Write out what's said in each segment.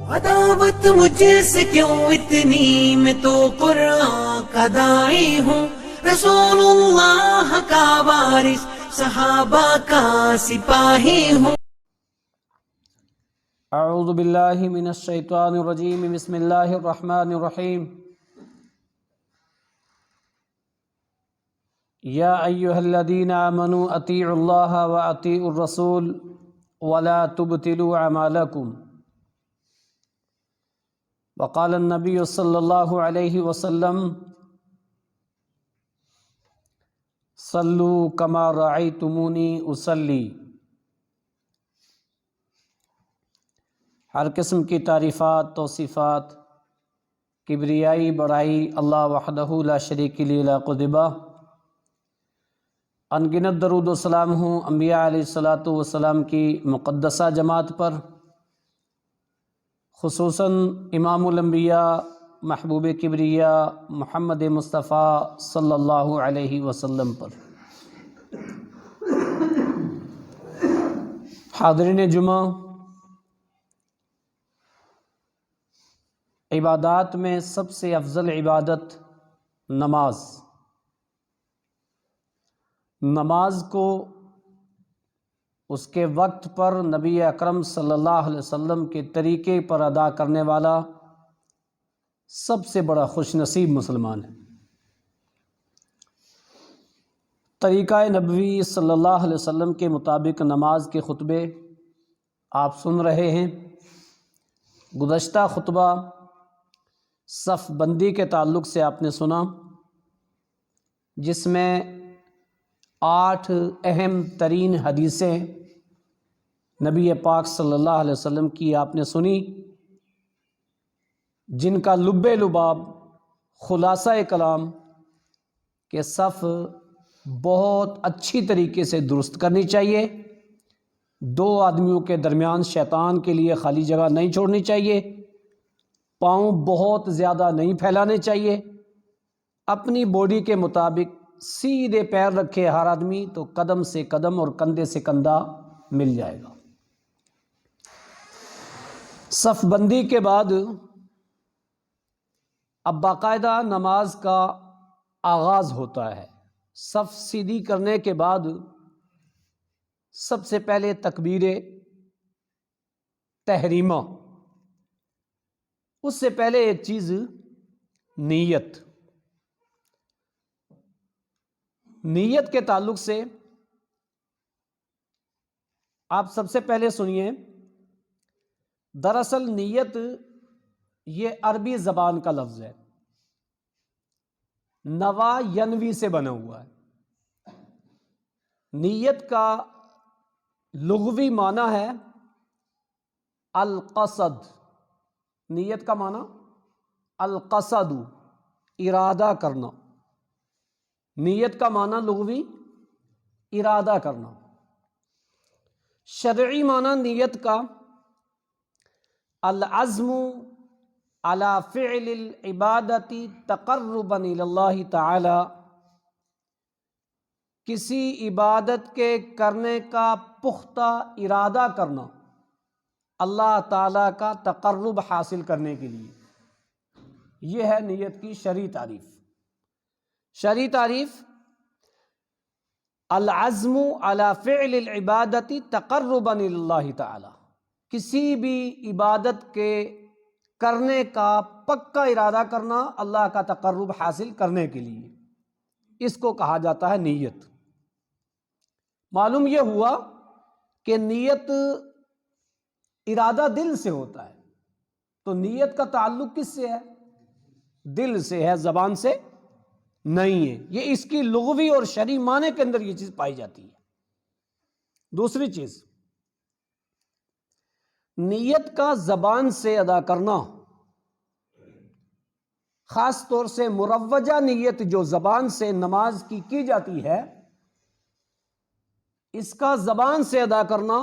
عداوت مجھ سے کیوں اتنی، میں تو قرآن کا داعی ہوں، رسول اللہ کا وارث، صحابہ کا سپاہی ہوں۔ اعوذ باللہ من الشیطان الرجیم، بسم اللہ الرحمن الرحیم۔ یا ایہا الذین آمنوا اطیعوا اللہ واطیعوا الرسول ولا تبطلوا اعمالکم۔ وقال النبی صلی اللہ علیہ وسلم صلوا کما رأیتمونی اصلی۔ ہر قسم کی تعریفات، توصیفات، کبریائی، بڑائی اللہ وحدہ لا شریک له لا قدبہ۔ ان گنت درود و سلام ہوں انبیاء علیہ الصلاۃ والسلام کی مقدسہ جماعت پر، خصوصاً امام الانبیاء محبوب کبریا محمد مصطفیٰ صلی اللہ علیہ وسلم پر۔ حاضرین جمعہ، عبادات میں سب سے افضل عبادت نماز۔ نماز کو اس کے وقت پر نبی اکرم صلی اللہ علیہ وسلم کے طریقے پر ادا کرنے والا سب سے بڑا خوش نصیب مسلمان ہے۔ طریقہ نبوی صلی اللہ علیہ وسلم کے مطابق نماز کے خطبے آپ سن رہے ہیں۔ گزشتہ خطبہ صف بندی کے تعلق سے آپ نے سنا، جس میں 8 اہم ترین حدیثیں نبی پاک صلی اللہ علیہ وسلم کی آپ نے سنی، جن کا لب لباب، خلاصہ کلام کہ صف بہت اچھی طریقے سے درست کرنی چاہیے، 2 آدمیوں کے درمیان شیطان کے لیے خالی جگہ نہیں چھوڑنی چاہیے، پاؤں بہت زیادہ نہیں پھیلانے چاہیے، اپنی باڈی کے مطابق سیدھے پیر رکھے ہر آدمی تو قدم سے قدم اور کندھے سے کندھا مل جائے گا۔ صف بندی کے بعد اب باقاعدہ نماز کا آغاز ہوتا ہے۔ صف سیدھی کرنے کے بعد سب سے پہلے تکبیر تحریمہ، اس سے پہلے ایک چیز نیت۔ نیت کے تعلق سے آپ سب سے پہلے سنیے، دراصل نیت یہ عربی زبان کا لفظ ہے، نوا ینوی سے بنا ہوا ہے۔ نیت کا لغوی معنی ہے القصد۔ نیت کا معنی القصد، ارادہ کرنا۔ نیت کا معنی لغوی ارادہ کرنا۔ شرعی معنی نیت کا العزم علی فعل العبادت تقربا الی اللہ تعالی، کسی عبادت کے کرنے کا پختہ ارادہ کرنا اللہ تعالیٰ کا تقرب حاصل کرنے کے لیے، یہ ہے نیت کی شرعی تعریف۔ شرعی تعریف العزم علی فعل العبادت تقربا الی اللہ تعالی، کسی بھی عبادت کے کرنے کا پکا ارادہ کرنا اللہ کا تقرب حاصل کرنے کے لیے، اس کو کہا جاتا ہے نیت۔ معلوم یہ ہوا کہ نیت ارادہ دل سے ہوتا ہے، تو نیت کا تعلق کس سے ہے؟ دل سے ہے، زبان سے نہیں ہے۔ یہ اس کی لغوی اور شرعی معنی کے اندر یہ چیز پائی جاتی ہے۔ دوسری چیز، نیت کا زبان سے ادا کرنا، خاص طور سے مروجہ نیت جو زبان سے نماز کی جاتی ہے، اس کا زبان سے ادا کرنا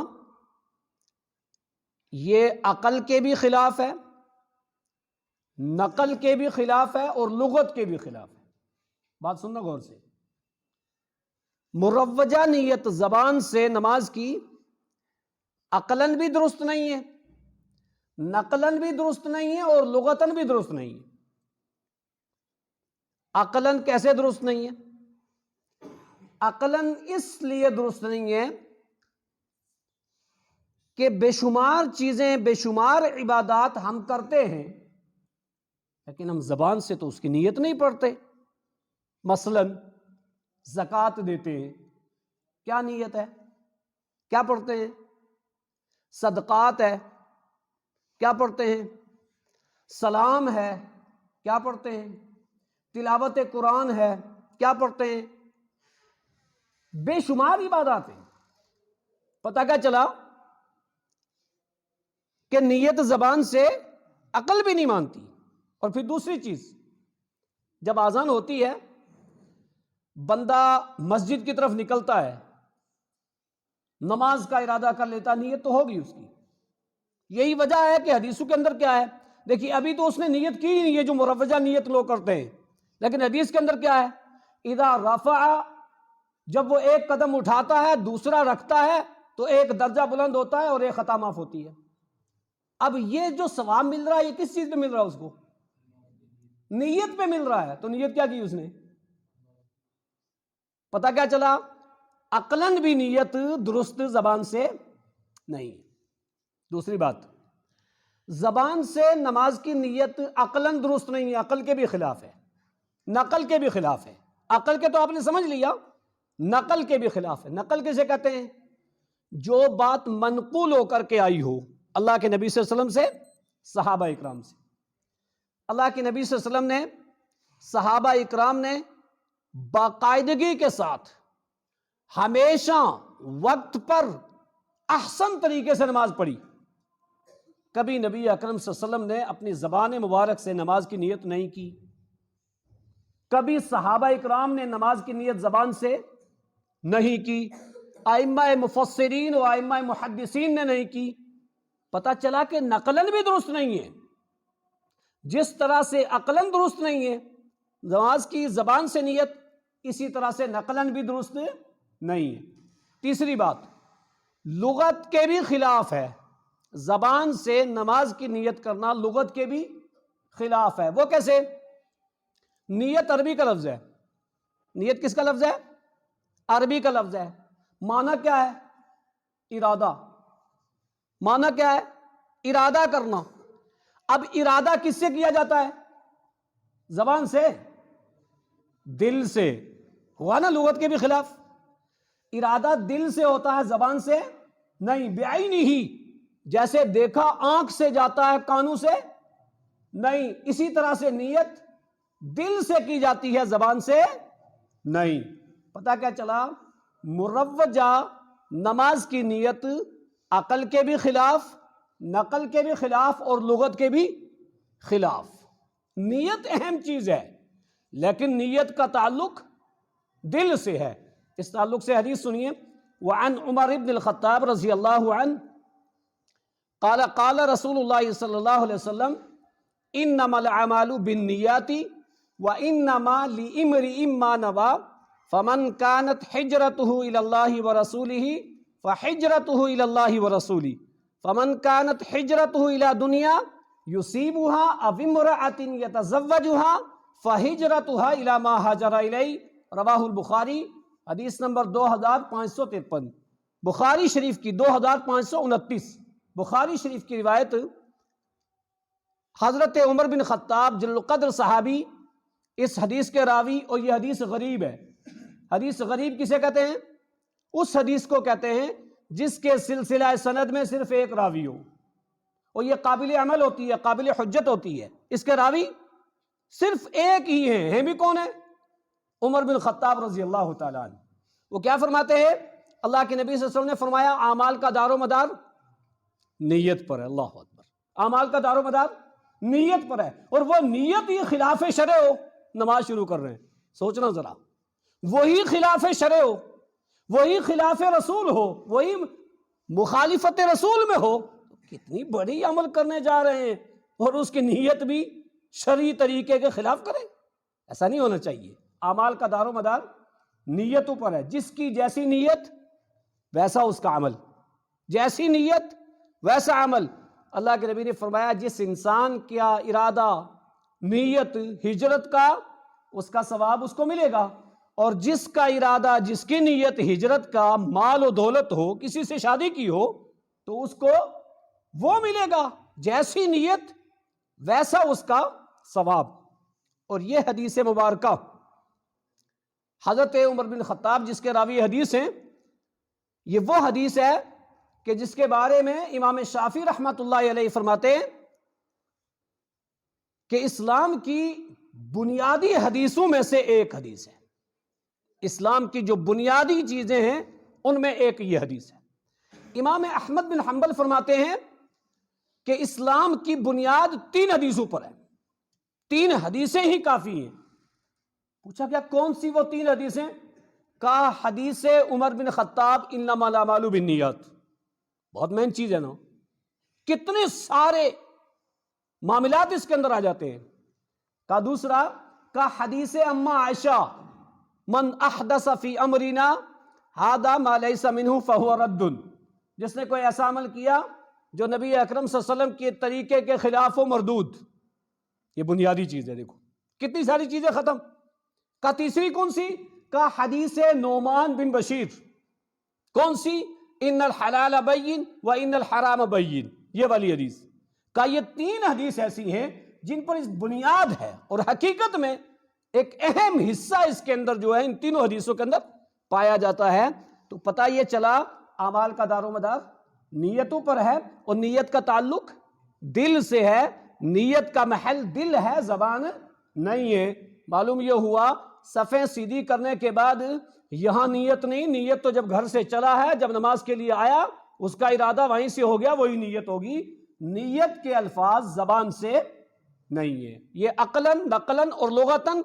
یہ عقل کے بھی خلاف ہے، نقل کے بھی خلاف ہے اور لغت کے بھی خلاف ہے۔ بات سننا غور سے، مروجہ نیت زبان سے نماز کی عقلاً بھی درست نہیں ہے، نقلاً بھی درست نہیں ہے اور لغتاً بھی درست نہیں ہے۔ عقلاً کیسے درست نہیں ہے؟ عقلاً اس لیے درست نہیں ہے کہ بے شمار چیزیں، بے شمار عبادات ہم کرتے ہیں، لیکن ہم زبان سے تو اس کی نیت نہیں پڑھتے۔ مثلاً زکوٰۃ دیتے ہیں، کیا نیت ہے؟ کیا پڑھتے ہیں؟ صدقات ہے، کیا پڑھتے ہیں؟ سلام ہے، کیا پڑھتے ہیں؟ تلاوت قرآن ہے، کیا پڑھتے ہیں؟ بے شمار عبادات ہیں۔ پتہ کیا چلا کہ نیت زبان سے عقل بھی نہیں مانتی۔ اور پھر دوسری چیز، جب اذان ہوتی ہے، بندہ مسجد کی طرف نکلتا ہے، نماز کا ارادہ کر لیتا، نیت تو ہوگی اس کی۔ یہی وجہ ہے کہ حدیثوں کے اندر کیا ہے، دیکھیے ابھی تو اس نے نیت کی ہی نہیں ہے جو مروجہ نیت لوگ کرتے ہیں، لیکن حدیث کے اندر کیا ہے، اذا رفع، جب وہ ایک قدم اٹھاتا ہے دوسرا رکھتا ہے تو ایک درجہ بلند ہوتا ہے اور ایک خطا معاف ہوتی ہے۔ اب یہ جو ثواب مل رہا ہے یہ کس چیز پہ مل رہا ہے؟ اس کو نیت پہ مل رہا ہے۔ تو نیت کیا کی اس نے؟ پتہ کیا چلا، عقلاً بھی نیت درست زبان سے نہیں۔ دوسری بات، زبان سے نماز کی نیت عقلاً درست نہیں ہے، عقل کے بھی خلاف ہے، نقل کے بھی خلاف ہے۔ عقل کے تو آپ نے سمجھ لیا، نقل کے بھی خلاف ہے۔ نقل کسے کہتے ہیں؟ جو بات منقول ہو کر کے آئی ہو اللہ کے نبی صلی اللہ علیہ وسلم سے، صحابہ اکرام سے۔ اللہ کے نبی صلی اللہ علیہ وسلم نے، صحابہ اکرام نے باقاعدگی کے ساتھ ہمیشہ وقت پر احسن طریقے سے نماز پڑھی۔ کبھی نبی اکرم صلی اللہ علیہ وسلم نے اپنی زبان مبارک سے نماز کی نیت نہیں کی، کبھی صحابہ اکرام نے نماز کی نیت زبان سے نہیں کی، ائمہ مفسرین و ائمہ محدثین نے نہیں کی۔ پتہ چلا کہ نقلاً بھی درست نہیں ہے۔ جس طرح سے عقلاً درست نہیں ہے نماز کی زبان سے نیت، اسی طرح سے نقلاً بھی درست نہیں ہے۔ تیسری بات، لغت کے بھی خلاف ہے۔ زبان سے نماز کی نیت کرنا لغت کے بھی خلاف ہے۔ وہ کیسے؟ نیت عربی کا لفظ ہے۔ نیت کس کا لفظ ہے؟ عربی کا لفظ ہے۔ معنی کیا ہے؟ ارادہ۔ معنی کیا ہے؟ ارادہ کرنا۔ اب ارادہ کس سے کیا جاتا ہے؟ زبان سے؟ دل سے۔ ہوا نا لغت کے بھی خلاف۔ ارادہ دل سے ہوتا ہے، زبان سے نہیں۔ بعینہ، جیسے دیکھا آنکھ سے جاتا ہے، کانوں سے نہیں، اسی طرح سے نیت دل سے کی جاتی ہے، زبان سے نہیں۔ پتہ کیا چلا؟ مروجہ نماز کی نیت عقل کے بھی خلاف، نقل کے بھی خلاف اور لغت کے بھی خلاف۔ نیت اہم چیز ہے، لیکن نیت کا تعلق دل سے ہے۔ اس تعلق سے حدیث سنیے، وعن عمر بن الخطاب رضی اللہ عنہ قال قال رسول اللہ صلی اللہ علیہ وسلم انما الاعمال بالنیات وانما لامرئ ما نوى فمن كانت حجرته الى الله ورسوله فحجرته الى الله ورسوله فمن كانت حجرته الى دنیا يصيبها او امرأة يتزوجها فحجرتها الى ما هاجر الیہ، رواہ البخاری، حدیث نمبر 2553، بخاری شریف کی 2529، بخاری شریف کی روایت۔ حضرت عمر بن خطاب جل القدر صحابی اس حدیث کے راوی، اور یہ حدیث غریب ہے۔ حدیث غریب کسے کہتے ہیں؟ اس حدیث کو کہتے ہیں جس کے سلسلہ سند میں صرف ایک راوی ہو، اور یہ قابل عمل ہوتی ہے، قابل حجت ہوتی ہے۔ اس کے راوی صرف ایک ہی ہیں بھی کون ہیں؟ عمر بن خطاب رضی اللہ تعالیٰ عنہ۔ وہ کیا فرماتے ہیں؟ اللہ کے نبی صلی اللہ علیہ وسلم نے فرمایا اعمال کا دار و مدار نیت پر ہے۔ اللہ اکبر! اعمال کا دار و مدار نیت پر ہے، اور وہ نیت ہی خلاف شرع ہو، نماز شروع کر رہے ہیں، سوچنا ذرا، وہی خلاف شرع ہو، وہی خلاف رسول ہو، وہی مخالفت رسول میں ہو، کتنی بڑی عمل کرنے جا رہے ہیں اور اس کی نیت بھی شرعی طریقے کے خلاف کریں؟ ایسا نہیں ہونا چاہیے۔ اعمال کا دار و مدار نیتوں پر ہے۔ جس کی جیسی نیت ویسا اس کا عمل، جیسی نیت ویسا عمل۔ اللہ کے نبی نے فرمایا جس انسان کا ارادہ نیت ہجرت کا، اس کا ثواب اس کو ملے گا، اور جس کا ارادہ، جس کی نیت ہجرت کا، مال و دولت ہو، کسی سے شادی کی ہو، تو اس کو وہ ملے گا، جیسی نیت ویسا اس کا ثواب۔ اور یہ حدیث مبارکہ حضرت عمر بن خطاب جس کے راوی حدیث ہیں، یہ وہ حدیث ہے کہ جس کے بارے میں امام شافعی رحمۃ اللہ علیہ فرماتے ہیں کہ اسلام کی بنیادی حدیثوں میں سے ایک حدیث ہے، اسلام کی جو بنیادی چیزیں ہیں ان میں ایک یہ حدیث ہے۔ امام احمد بن حنبل فرماتے ہیں کہ اسلام کی بنیاد 3 حدیثوں پر ہے، 3 حدیثیں ہی کافی ہیں۔ پوچھا کیا کون سی وہ 3 حدیثیں؟ کہا حدیث عمر بن خطاب انما الاعمال بالنیات، بہت مین چیز ہے نا، کتنے سارے معاملات اس کے اندر آ جاتے ہیں۔ کہا دوسرا، کہا حدیث اما عائشہ من احدث فی امرنا ھذا ما لیس منہ فہو رد، جس نے کوئی ایسا عمل کیا جو نبی اکرم صلی اللہ علیہ وسلم کے طریقے کے خلاف و مردود، یہ بنیادی چیز ہے۔ دیکھو کتنی ساری چیزیں ختم۔ کا تیسری کون سی؟ کا حدیث نعمان بن بشیر، کون سی؟ ان الحلال بین و ان الحرام بین، یہ والی حدیث۔ کا یہ 3 حدیث ایسی ہیں جن پر اس بنیاد ہے، اور حقیقت میں ایک اہم حصہ اس کے اندر جو ہے ان تینوں حدیثوں کے اندر پایا جاتا ہے۔ تو پتہ یہ چلا اعمال کا دار و مدار نیتوں پر ہے، اور نیت کا تعلق دل سے ہے، نیت کا محل دل ہے، زبان نہیں ہے۔ معلوم یہ ہوا صفیں سیدھی کرنے کے بعد یہاں نیت نہیں، نیت تو جب گھر سے چلا ہے، جب نماز کے لیے آیا اس کا ارادہ وہیں سے ہو گیا، وہی نیت ہوگی۔ نیت کے الفاظ زبان سے نہیں ہے، یہ عقلاً نقلاً اور لغتاً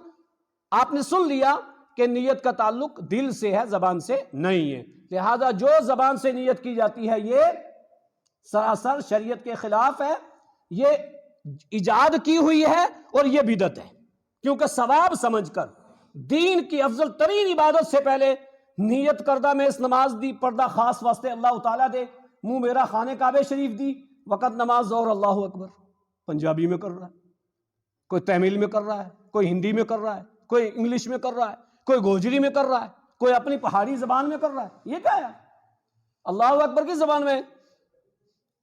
آپ نے سن لیا کہ نیت کا تعلق دل سے ہے، زبان سے نہیں ہے۔ لہذا جو زبان سے نیت کی جاتی ہے یہ سراسر شریعت کے خلاف ہے، یہ ایجاد کی ہوئی ہے، اور یہ بدعت ہے، کیونکہ ثواب سمجھ کر دین کی افضل ترین عبادت سے پہلے نیت کردہ میں اس نماز دی، پردہ خاص واسطے اللہ تعالیٰ دے، منہ میرا خانے کعبے شریف دی، وقت نماز ظہر اللہ اکبر، پنجابی میں کر رہا ہے، کوئی تامل میں کر رہا ہے، کوئی ہندی میں کر رہا ہے، کوئی انگلش میں کر رہا ہے، کوئی گوجری میں کر رہا ہے، کوئی اپنی پہاڑی زبان میں کر رہا ہے۔ یہ کیا ہے؟ اللہ اکبر کی زبان میں،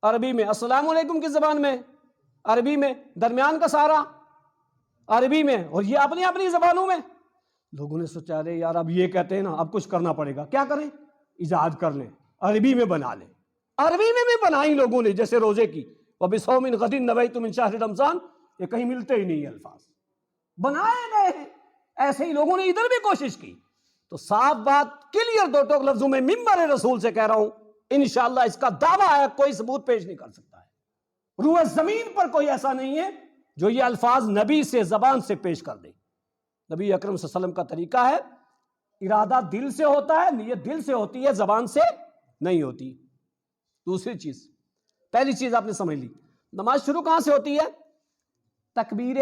عربی میں، السلام علیکم کی زبان میں، عربی میں، درمیان کا سارا عربی میں، اور یہ اپنی اپنی زبانوں میں۔ لوگوں نے سوچا رہے یار اب یہ کہتے ہیں نا، اب کچھ کرنا پڑے گا، کیا کریں؟ ایجاد کر لیں، عربی میں بنا لیں۔ عربی میں بھی بنائی لوگوں نے، جیسے روزے کی وَبِصَوْمٍ غَدٍ نَوَيْتُ مِنْ شَهْرِ رمضان، یہ کہیں ملتے ہی نہیں یہ الفاظ، بنائے گئے ہیں۔ ایسے ہی لوگوں نے ادھر بھی کوشش کی۔ تو صاف بات کلیئر 2 ٹوک لفظوں میں منبر رسول سے کہہ رہا ہوں، انشاءاللہ اس کا دعویٰ ہے، کوئی ثبوت پیش نہیں کر سکتا ہے، روح زمین پر کوئی ایسا نہیں ہے جو یہ الفاظ نبی سے زبان سے پیش کر دے۔ نبی اکرم صلی اللہ علیہ وسلم کا طریقہ ہے، ارادہ دل سے ہوتا ہے، نیت دل سے ہوتی ہے، زبان سے نہیں ہوتی۔ دوسری چیز، پہلی چیز آپ نے سمجھ لی، نماز شروع کہاں سے ہوتی ہے؟ تکبیر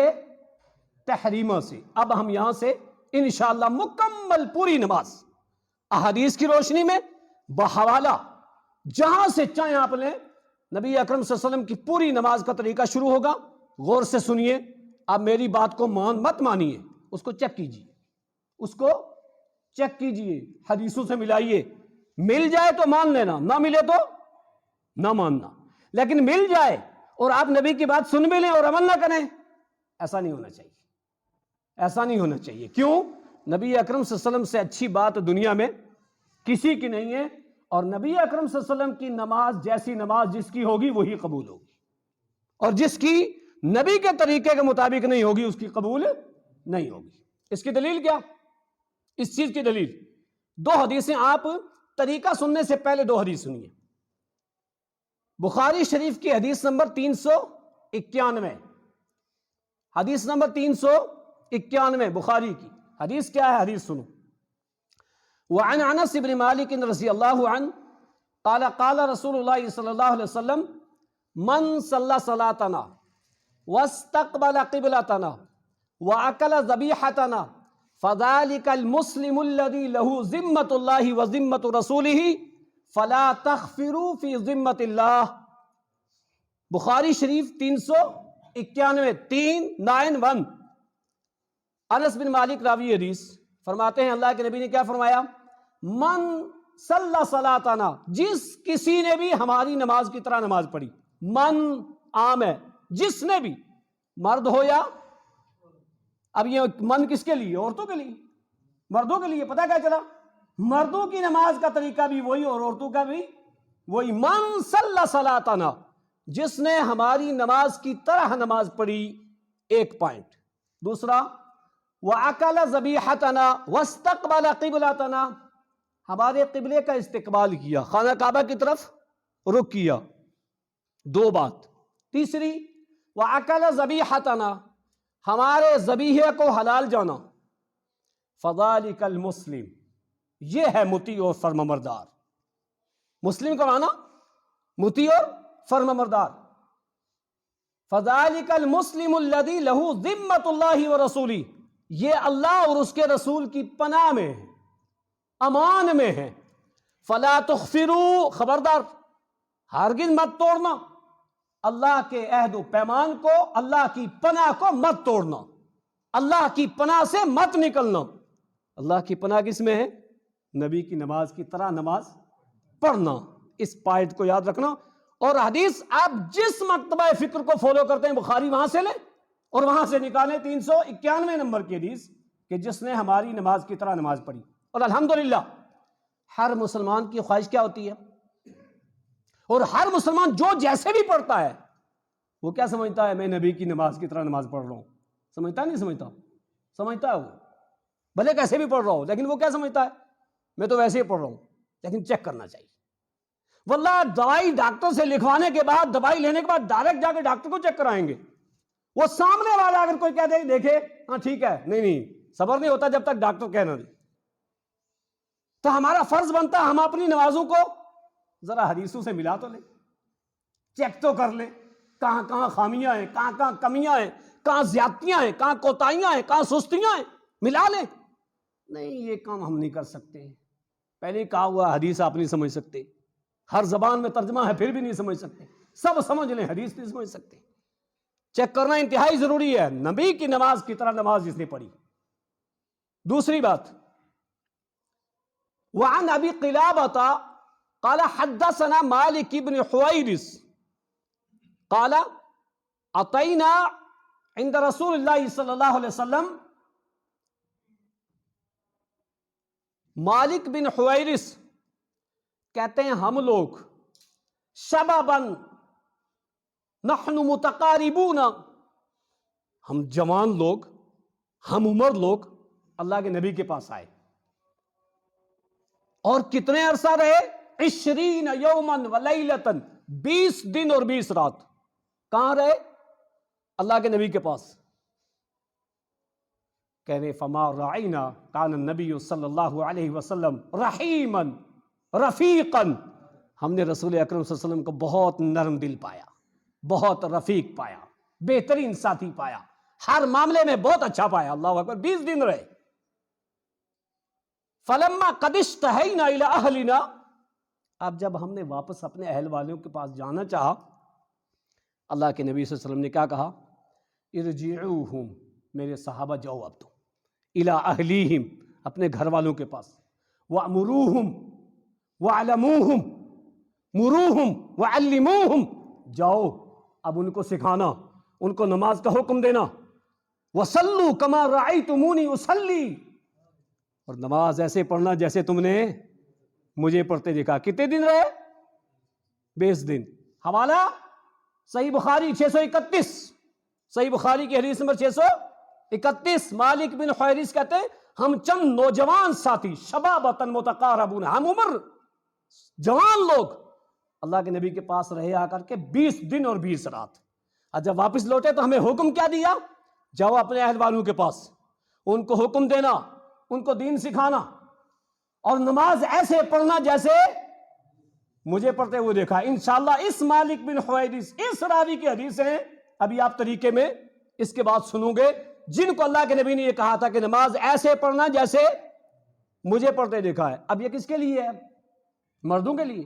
تحریمہ سے۔ اب ہم یہاں سے انشاءاللہ مکمل پوری نماز احادیث کی روشنی میں بحوالہ جہاں سے چاہیں آپ لیں، نبی اکرم صلی اللہ علیہ وسلم کی پوری نماز کا طریقہ شروع ہوگا۔ غور سے سنیے، آپ میری بات کو مت مانیے، اس کو چیک کیجیے، اس کو چیک کیجیے، حدیثوں سے ملائیے، مل جائے تو مان لینا، نہ ملے تو نہ ماننا، لیکن مل جائے اور آپ نبی کی بات سن بھی لیں اور عمل نہ کریں، ایسا نہیں ہونا چاہیے، ایسا نہیں ہونا چاہیے۔ کیوں؟ نبی اکرم صلی اللہ علیہ وسلم سے اچھی بات دنیا میں کسی کی نہیں ہے، اور نبی اکرم صلی اللہ علیہ وسلم کی نماز جیسی نماز جس کی ہوگی وہی قبول ہوگی، اور جس کی نبی کے طریقے کے مطابق نہیں ہوگی اس کی قبول نہیں ہوگی۔ اس کی دلیل کیا؟ اس چیز کی دلیل 2 حدیثیں، آپ طریقہ سننے سے پہلے 2 حدیث سنیے۔ بخاری شریف کی حدیث نمبر 391، حدیث نمبر 391 بخاری کی حدیث کیا ہے؟ حدیث سنو۔ وعن انس بن مالک رضی اللہ عنہ قال قال رسول اللہ صلی اللہ علیہ وسلم من صلی صلاتنا واستقبل قبلتنا واکل ذبیحتنا فذلك المسلم الذي له ذمة الله وذمة رسوله فلا تخفروا في ذمة الله۔ بخاری شریف 391 391. انس بن مالک راوی حدیث فرماتے ہیں اللہ کے نبی نے کیا فرمایا؟ من صلی صلاتنا، جس کسی نے بھی ہماری نماز کی طرح نماز پڑھی. من عام ہے، جس نے بھی، مرد ہو یا، اب یہ من کس کے لیے؟ عورتوں کے لیے، مردوں کے لیے. پتہ کیا چلا؟ مردوں کی نماز کا طریقہ بھی وہی اور عورتوں کا بھی وہی. من صلی صلاتنا، جس نے ہماری نماز کی طرح نماز پڑھی. ایک پوائنٹ. دوسرا، وَأَكَلَ ذَبِيحَتَنَا وَاسْتَقْبَلَ قِبْلَتَنَا، ہمارے قبلے کا استقبال کیا، خانہ کعبہ کی طرف رخ کیا. دو بات. تیسری، وَأَكَلَ ذَبِيحَتَنَا، ہمارے ذبیحے کو حلال جانا. فَذَلِكَ الْمُسْلِمُ، یہ ہے مطیع اور فرمانبردار. مسلم کا معنی مطیع اور فرمانبردار. فَذَلِكَ الْمُسْلِمُ الَّذِي لَهُ ذِمَّةُ اللَّهِ وَرَسُولِهِ، یہ اللہ اور اس کے رسول کی پناہ میں ہے، امان میں ہے. فَلَا تُخْفِرُوا، خبردار ہرگز مت توڑنا اللہ کے عہد و پیمان کو، اللہ کی پناہ کو مت توڑنا، اللہ کی پناہ سے مت نکلنا. اللہ کی پناہ کس میں ہے؟ نبی کی نماز کی طرح نماز پڑھنا. اس پوائنٹ کو یاد رکھنا. اور حدیث آپ جس مکتبہ فکر کو فالو کرتے ہیں، بخاری وہاں سے لیں اور وہاں سے نکالیں 391 نمبر کی حدیث کہ جس نے ہماری نماز کی طرح نماز پڑھی. اور الحمدللہ ہر مسلمان کی خواہش کیا ہوتی ہے، اور ہر مسلمان جو جیسے بھی پڑھتا ہے وہ کیا سمجھتا ہے؟ میں نبی کی نماز کی طرح نماز پڑھ رہا ہوں. سمجھتا نہیں سمجھتا؟ سمجھتا ہے وہ، بھلے کیسے بھی پڑھ رہا ہو، لیکن وہ کیا سمجھتا ہے؟ میں تو ویسے ہی پڑھ رہا ہوں. لیکن چیک کرنا چاہیے. واللہ دوائی ڈاکٹر سے لکھوانے کے بعد، دوائی لینے کے بعد ڈائریکٹ جا کے ڈاکٹر کو چیک کرائیں گے. وہ سامنے والا اگر کوئی کہہ دے دیکھے ہاں ٹھیک ہے، نہیں صبر نہیں ہوتا جب تک ڈاکٹر کہنا دے. تو ہمارا فرض بنتا ہے ہم اپنی نمازوں کو ذرا حدیثوں سے ملا تو لیں، چیک تو کر لیں کہاں کہاں خامیاں ہیں، کہاں کہاں کمیاں ہیں، کہاں زیادتیاں ہیں، کہاں کوتاہیاں ہیں، کہاں سستیاں ہیں، ملا لیں. نہیں، یہ کام ہم نہیں کر سکتے. پہلے کہا ہوا حدیث آپ نہیں سمجھ سکتے، ہر زبان میں ترجمہ ہے پھر بھی نہیں سمجھ سکتے. سب سمجھ لیں، حدیث نہیں سمجھ سکتے. چیک کرنا انتہائی ضروری ہے. نبی کی نماز کی طرح نماز جس نے پڑھی. دوسری بات، وعن ابی قلابہ قال حدثنا مالک بن حویرث قال اتینا عند رسول اللہ صلی اللہ علیہ وسلم. مالک بن حویرث کہتے ہیں ہم لوگ شباباً نحن متقاربون، ہم جوان لوگ، ہم عمر لوگ اللہ کے نبی کے پاس آئے. اور کتنے عرصہ رہے؟ 20 یوماً ولیلتاً، 20 دن اور 20 رات. کہاں رہے؟ اللہ کے نبی کے پاس. کہنے فما رعینا کان النبی صلی اللہ علیہ وسلم رحیماً رفیقاً، ہم نے رسول اکرم صلی اللہ علیہ وسلم کو بہت نرم دل پایا، بہت رفیق پایا، بہترین ساتھی پایا، ہر معاملے میں بہت اچھا پایا. اللہ اکبر. 20 دن رہے. فلما قد اشتہینا الی اہلنا، اب جب ہم نے واپس اپنے اہل والوں کے پاس جانا چاہا، اللہ کے نبی صلی اللہ علیہ وسلم نے کیا کہا؟ ارجعوہم، میرے صحابہ جاؤ اب تو، الی اہلیہم، اپنے گھر والوں کے پاس، وامروہم وعلموہم، مروہم وعلموہم، جاؤ اب ان کو سکھانا، ان کو نماز کا حکم دینا. وصلوا کما رأیتمونی اصلی، اور نماز ایسے پڑھنا جیسے تم نے مجھے پڑھتے دیکھا. کتنے دن رہے؟ 20 دن. حوالہ صحیح بخاری 631، صحیح بخاری کی حدیث نمبر 631. مالک بن حویرث کہتے ہیں ہم چند نوجوان ساتھی، شبابۃ متقاربون، ہم عمر جوان لوگ اللہ کے نبی کے پاس رہے آ کر کے 20 دن اور 20 رات. اور جب واپس لوٹے تو ہمیں حکم کیا دیا؟ جاؤ اپنے اہل والوں کے پاس، ان کو حکم دینا، ان کو دین سکھانا، اور نماز ایسے پڑھنا جیسے مجھے پڑھتے ہوئے دیکھا. انشاءاللہ اس مالک بن حویرث اس راوی کی حدیثیں ابھی آپ طریقے میں اس کے بعد سنو گے، جن کو اللہ کے نبی نے یہ کہا تھا کہ نماز ایسے پڑھنا جیسے مجھے پڑھتے دیکھا ہے. اب یہ کس کے لیے ہے؟ مردوں کے لیے،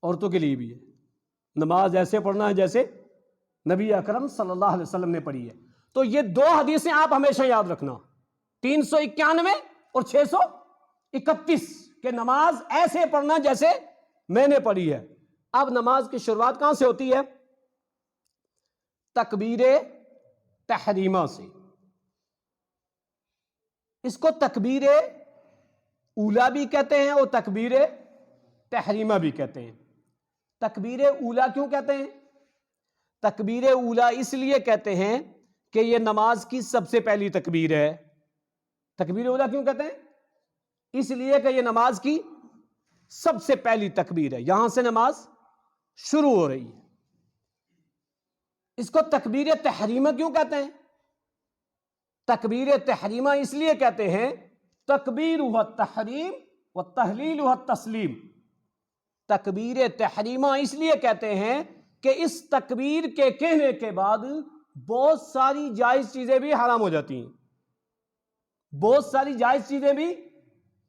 عورتوں کے لیے بھی ہے. نماز ایسے پڑھنا ہے جیسے نبی اکرم صلی اللہ علیہ وسلم نے پڑھی ہے. تو یہ دو حدیثیں آپ ہمیشہ یاد رکھنا, 391 اور 631 کہ نماز ایسے پڑھنا جیسے میں نے پڑھی ہے. اب نماز کی شروعات کہاں سے ہوتی ہے؟ تکبیر تحریمہ سے. اس کو تکبیر اولا بھی کہتے ہیں اور تکبیر تحریمہ بھی کہتے ہیں. تکبیر اولا کیوں کہتے ہیں؟ تکبیر اولا اس لیے کہتے ہیں کہ یہ نماز کی سب سے پہلی تکبیر ہے. تکبیر اولا کیوں کہتے ہیں؟ اس لیے کہ یہ نماز کی سب سے پہلی تکبیر ہے, یہاں سے نماز شروع ہو رہی ہے. اس کو تکبیر تحریمہ کیوں کہتے ہیں؟ تکبیر تحریمہ اس لیے کہتے ہیں, تکبیر و تحریم و تحلیل و تسلیم. تکبیر تحریمہ اس لیے کہتے ہیں کہ اس تکبیر کے کہنے کے بعد بہت ساری جائز چیزیں بھی حرام ہو جاتی ہیں. بہت ساری جائز چیزیں بھی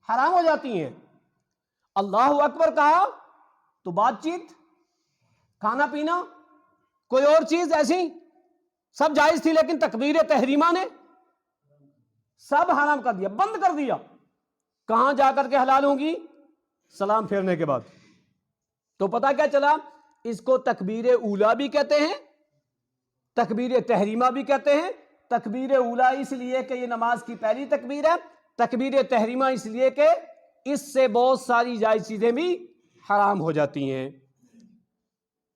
حرام ہو جاتی ہیں. اللہ اکبر کہا تو بات چیت, کھانا پینا, کوئی اور چیز ایسی سب جائز تھی, لیکن تکبیر تحریمہ نے سب حرام کر دیا, بند کر دیا. کہاں جا کر کے حلال ہوں گی؟ سلام پھیرنے کے بعد. تو پتہ کیا چلا, اس کو تکبیر اولا بھی کہتے ہیں, تکبیر تحریمہ بھی کہتے ہیں. تکبیر اولا اس لیے کہ یہ نماز کی پہلی تکبیر ہے, تکبیر تحریمہ اس لیے کہ اس سے بہت ساری جائز چیزیں بھی حرام ہو جاتی ہیں.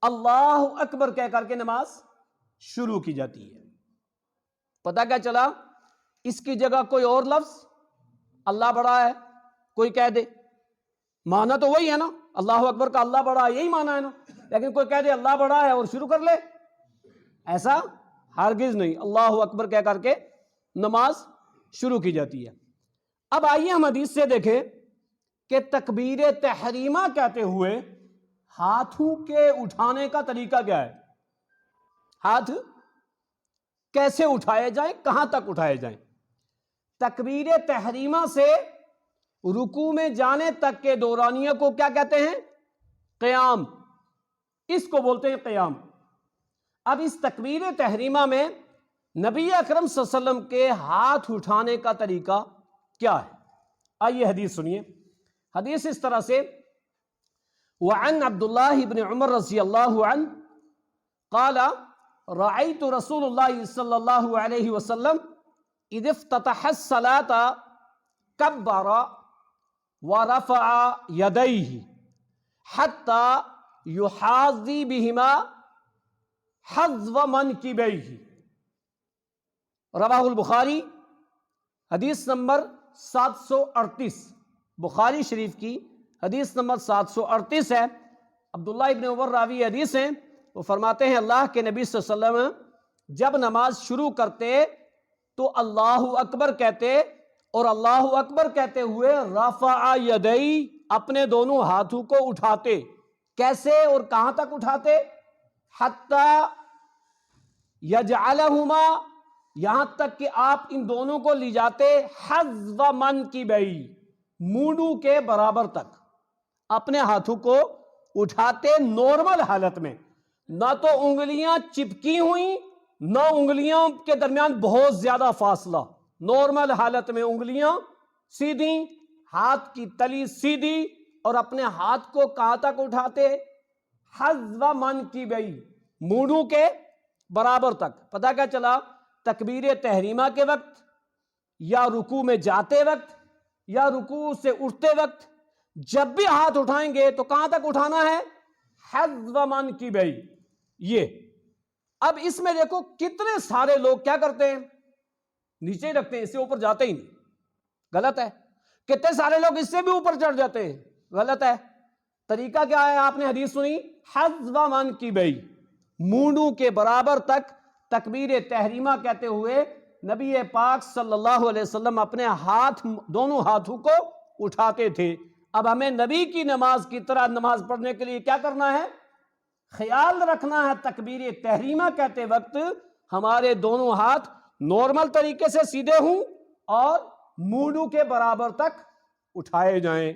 اللہ اکبر کہہ کر کے نماز شروع کی جاتی ہے. پتہ کیا چلا, اس کی جگہ کوئی اور لفظ اللہ بڑا ہے کوئی کہہ دے, معنی تو وہی ہے نا, اللہ اکبر کا اللہ بڑا ہے یہی معنی ہے نا, لیکن کوئی کہہ دے اللہ بڑا ہے اور شروع کر لے, ایسا ہرگز نہیں. اللہ اکبر کہہ کر کے نماز شروع کی جاتی ہے. اب آئیے ہم حدیث سے دیکھیں کہ تکبیر تحریمہ کہتے ہوئے ہاتھوں کے اٹھانے کا طریقہ کیا ہے. ہاتھ کیسے اٹھائے جائیں, کہاں تک اٹھائے جائیں. تکبیر تحریمہ سے رکوع میں جانے تک کے دورانیہ کو کیا کہتے ہیں؟ قیام. اس کو بولتے ہیں قیام. اب اس تکبیر تحریمہ میں نبی اکرم صلی اللہ علیہ وسلم کے ہاتھ اٹھانے کا طریقہ کیا ہے؟ آئیے حدیث سنیے. حدیث اس طرح سے, وعن عبداللہ بن عمر رضی اللہ عنہ قال رأيت رسول الله صلى الله عليه وسلم إذ افتتح الصلاة كبر ورفع يديه حتى يحاذي بهما حذو منكبيه. رواہ البخاری, حدیث نمبر 738, بخاری شریف کی حدیث نمبر 738 ہے. عبداللہ ابن عمر راوی حدیث ہیں. وہ فرماتے ہیں اللہ کے نبی صلی اللہ علیہ وسلم جب نماز شروع کرتے تو اللہ اکبر کہتے, اور اللہ اکبر کہتے ہوئے رفع یدی, اپنے دونوں ہاتھوں کو اٹھاتے. کیسے اور کہاں تک اٹھاتے؟ حتی یجعلہما, یہاں تک کہ آپ ان دونوں کو لے جاتے حذو منکبی, مونڈوں کے برابر تک. اپنے ہاتھوں کو اٹھاتے نارمل حالت میں, نہ تو انگلیاں چپکی ہوئیں نہ انگلیاں کے درمیان بہت زیادہ فاصلہ. نارمل حالت میں انگلیاں سیدھی, ہاتھ کی تلی سیدھی, اور اپنے ہاتھ کو کہاں تک اٹھاتے؟ حذو منکبی, مونڈوں کے برابر تک. پتہ کیا چلا, تکبیر تحریمہ کے وقت یا رکوع میں جاتے وقت یا رکوع سے اٹھتے وقت جب بھی ہاتھ اٹھائیں گے تو کہاں تک اٹھانا ہے؟ حذو منکبی. یہ اب اس میں دیکھو کتنے سارے لوگ کیا کرتے ہیں, نیچے ہی رکھتے ہیں, اس سے اوپر جاتے ہی نہیں. غلط ہے. کتنے سارے لوگ اس سے بھی اوپر چڑھ جاتے ہیں, غلط ہے. طریقہ کیا ہے؟ آپ نے حدیث سنی, حذو منکبی, مونڈوں کے برابر تک تکبیر تحریمہ کہتے ہوئے نبی پاک صلی اللہ علیہ وسلم اپنے ہاتھ, دونوں ہاتھوں کو اٹھاتے تھے. اب ہمیں نبی کی نماز کی طرح نماز پڑھنے کے لیے کیا کرنا ہے؟ خیال رکھنا ہے تکبیر تحریمہ کہتے وقت ہمارے دونوں ہاتھ نارمل طریقے سے سیدھے ہوں اور مونڈوں کے برابر تک اٹھائے جائیں.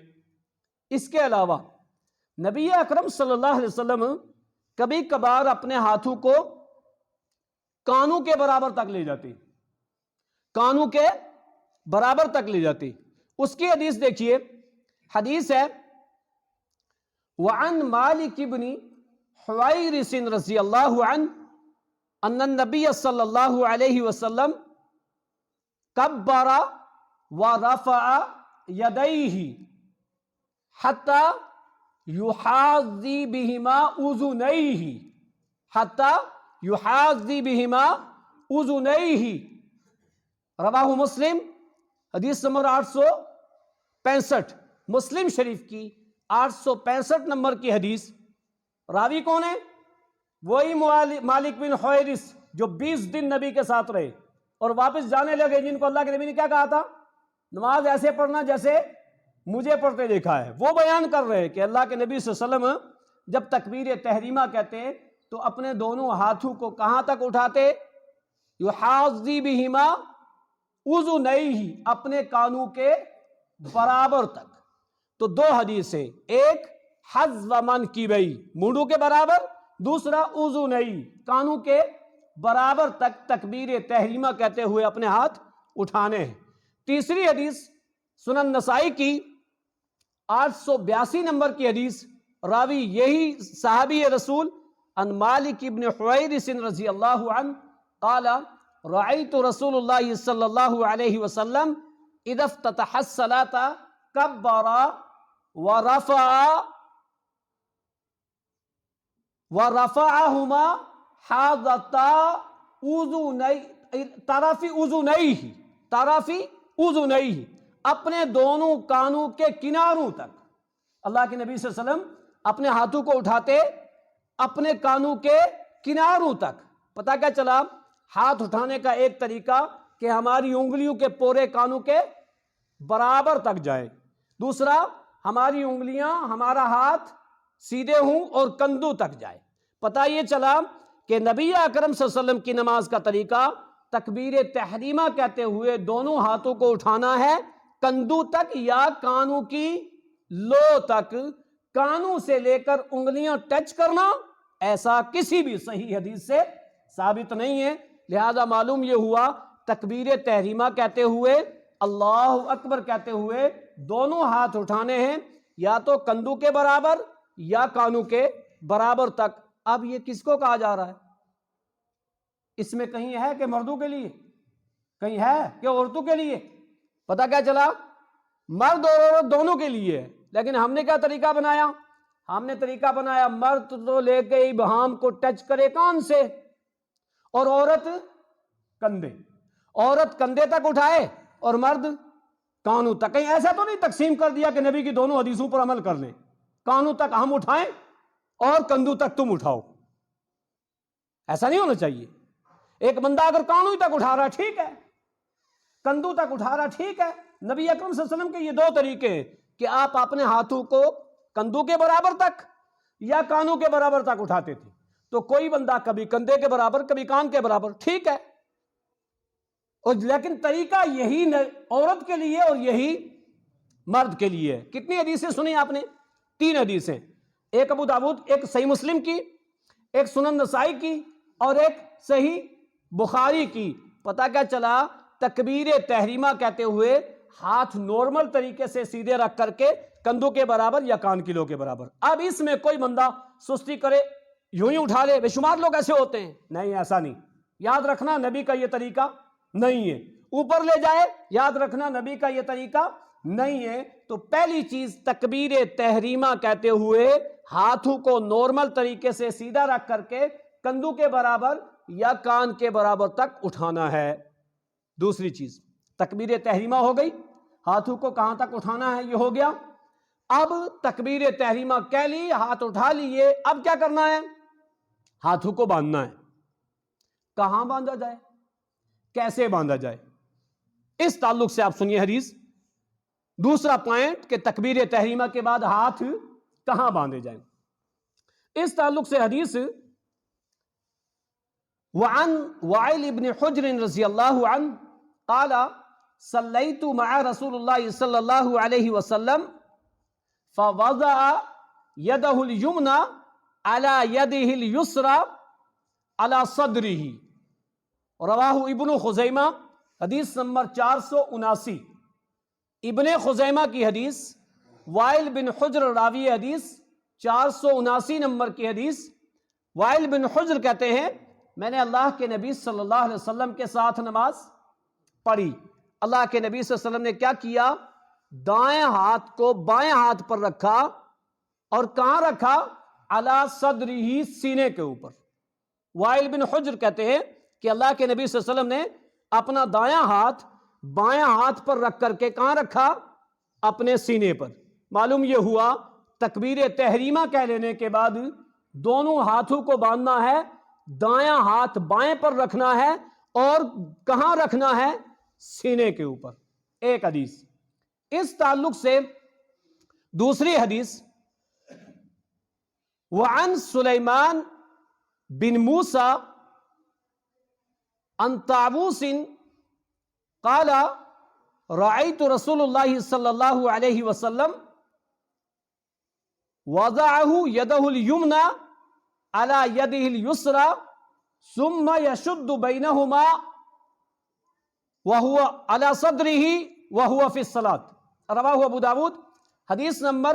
اس کے علاوہ نبی اکرم صلی اللہ علیہ وسلم کبھی کبھار اپنے ہاتھوں کو کانوں کے برابر تک لے جاتی، کانوں کے برابر تک لے جاتی۔ اس کی حدیث دیکھیے، حدیث ہے وعن مالک بن حویرث رضی اللہ عنہ ان النبی صلی اللہ علیہ وسلم کبر ورفع یدیہ حتی یحاذی بہما اذنیہ، حتی یحاذی بہما اذنیہ، رواہ مسلم، حدیث نمبر 865، مسلم شریف کی 865 نمبر کی حدیث۔ راوی کون ہے؟ وہی مالک بن حویرث جو 20 دن نبی کے ساتھ رہے اور واپس جانے لگے، جن کو اللہ کے نبی نے کیا کہا تھا؟ نماز ایسے پڑھنا جیسے مجھے پڑھتے دیکھا ہے۔ وہ بیان کر رہے کہ اللہ کے نبی صلی اللہ علیہ وسلم جب تکبیر تحریمہ کہتے تو اپنے دونوں ہاتھوں کو کہاں تک اٹھاتے؟ یحاذی بہما اذنیہ، اپنے کانوں کے برابر تک۔ تو دو حدیثیں، ایک حذو منکبیہ، مونڈوں کے برابر، دوسرا اذنیہ، کانوں کے برابر تک تکبیر تحریمہ کہتے ہوئے اپنے ہاتھ اٹھانے ہیں۔ تیسری حدیث سنن نسائی کی 882 نمبر کی حدیث، راوی یہی صحابی رسول ان مالک ابن حویرث رضی اللہ عنہ قال رأیت رسول اللہ صلی اللہ علیہ وسلم اذا افتتح الصلاة کبر ورفعهما حاذتا طرف اذنیہ، اپنے دونوں کانوں کے کناروں تک۔ اللہ کے نبی صلی اللہ علیہ وسلم اپنے ہاتھوں کو اٹھاتے اپنے کانوں کے کناروں تک۔ پتہ کیا چلا؟ ہاتھ اٹھانے کا ایک طریقہ کہ ہماری انگلیوں کے پورے کانوں کے برابر تک جائے، دوسرا ہماری انگلیاں، ہمارا ہاتھ سیدھے ہوں اور کندھوں تک جائے۔ پتہ یہ چلا کہ نبی اکرم صلی اللہ علیہ وسلم کی نماز کا طریقہ تکبیر تحریمہ کہتے ہوئے دونوں ہاتھوں کو اٹھانا ہے کندھوں تک یا کانوں کی لو تک، کانوں سے لے کر انگلیاں ٹچ کرنا ایسا کسی بھی صحیح حدیث سے ثابت نہیں ہے۔ لہذا معلوم یہ ہوا تکبیر تحریمہ کہتے ہوئے، اللہ اکبر کہتے ہوئے دونوں ہاتھ اٹھانے ہیں یا تو کندھوں کے برابر یا کانوں کے برابر تک۔ اب یہ کس کو کہا جا رہا ہے؟ اس میں کہیں ہے کہ مردوں کے لیے، کہیں ہے کہ عورتوں کے لیے؟ پتہ کیا چلا؟ مرد اور عورت دونوں کے لیے ہے، لیکن ہم نے کیا طریقہ بنایا؟ ہم نے طریقہ بنایا مرد تو لے کے ابہام کو ٹچ کرے کان سے، اور عورت کندھے، عورت کندھے تک اٹھائے اور مرد کانوں تک۔ کہیں ایسا تو نہیں تقسیم کر دیا کہ نبی کی دونوں حدیثوں پر عمل کر لیں، کانوں تک ہم اٹھائیں اور کندھوں تک تم اٹھاؤ؟ ایسا نہیں ہونا چاہیے۔ ایک بندہ اگر کانوں تک اٹھا رہا ٹھیک ہے، کندھوں تک اٹھا رہا ٹھیک ہے۔ نبی اکرم صلی اللہ علیہ وسلم کے یہ دو طریقے ہیں کہ آپ اپنے ہاتھوں کو کندھوں کے برابر تک یا کانوں کے برابر تک اٹھاتے تھے۔ تو کوئی بندہ کبھی کندھے کے برابر کبھی کان کے برابر، ٹھیک ہے، اور لیکن طریقہ یہی عورت کے لیے اور یہی مرد کے لیے ہے۔ کتنی حدیثیں سنی آپ نے؟ 3 حدیثیں، ایک ابو داؤد، ایک صحیح مسلم کی، ایک سنن نسائی کی اور ایک صحیح بخاری کی۔ پتہ کیا چلا؟ تکبیر تحریمہ کہتے ہوئے ہاتھ نارمل طریقے سے سیدھے رکھ کر کے کندھوں کے برابر یا کان کی لو کے برابر۔ اب اس میں کوئی بندہ سستی کرے، یوں ہی اٹھا لے، بے شمار لوگ ایسے ہوتے ہیں، نہیں ایسا نہیں۔ یاد رکھنا نبی کا یہ طریقہ نہیں ہے۔ اوپر لے جائے، یاد رکھنا نبی کا یہ طریقہ نہیں ہے۔ تو پہلی چیز تکبیر تحریمہ کہتے ہوئے ہاتھوں کو نارمل طریقے سے سیدھا رکھ کر کے کندھوں کے برابر یا کان کے برابر تک اٹھانا ہے۔ دوسری چیز تکبیر تحریمہ ہو گئی، ہاتھوں کو کہاں تک اٹھانا ہے یہ ہو گیا۔ اب تکبیر تحریمہ کہہ لی، ہاتھ اٹھا لیے، اب کیا کرنا ہے؟ ہاتھوں کو باندھنا ہے۔ کہاں باندھا جائے، کیسے باندھا جائے، اس تعلق سے آپ سنیے حدیث۔ دوسرا پوائنٹ کہ تکبیر تحریمہ کے بعد ہاتھ کہاں باندھے جائیں، اس تعلق سے حدیث وعن وائل ابن حجر رضی اللہ عنہ قال صلیت مع رسول اللہ صلی اللہ علیہ وسلم فوضع یدہ الیمنی علی یدہ الیسری علی صدرہ، رواہ ابن خزیمہ، حدیث نمبر 479۔ ابن خزیمہ کی حدیث، وائل بن حجر راوی حدیث، 479 نمبر کی حدیث۔ وائل بن حجر کہتے ہیں میں نے اللہ کے نبی صلی اللہ علیہ وسلم کے ساتھ نماز پڑھی۔ اللہ کے نبی صلی اللہ علیہ وسلم نے کیا کیا؟ دائیں ہاتھ کو بائیں ہاتھ پر رکھا، اور کہاں رکھا؟ علی صدرہ، سینے کے اوپر۔ وائل بن حجر کہتے ہیں کہ اللہ کے نبی صلی اللہ علیہ وسلم نے اپنا دایاں ہاتھ بائیں ہاتھ پر رکھ کر کے کہاں رکھا؟ اپنے سینے پر۔ معلوم یہ ہوا تکبیر تحریمہ کہہ لینے کے بعد دونوں ہاتھوں کو باندھنا ہے، دایاں ہاتھ بائیں پر رکھنا ہے، اور کہاں رکھنا ہے؟ سینے کے اوپر۔ ایک حدیث۔ اس تعلق سے دوسری حدیث، وعن سلیمان بن موسیٰ عن طاووس قال رأيت رسول الله صلى الله عليه وسلم وضعه يده اليمنى على يده اليسرى ثم يشد بينهما وهو على صدره وهو في الصلاة، رواه ابو داود، حدیث نمبر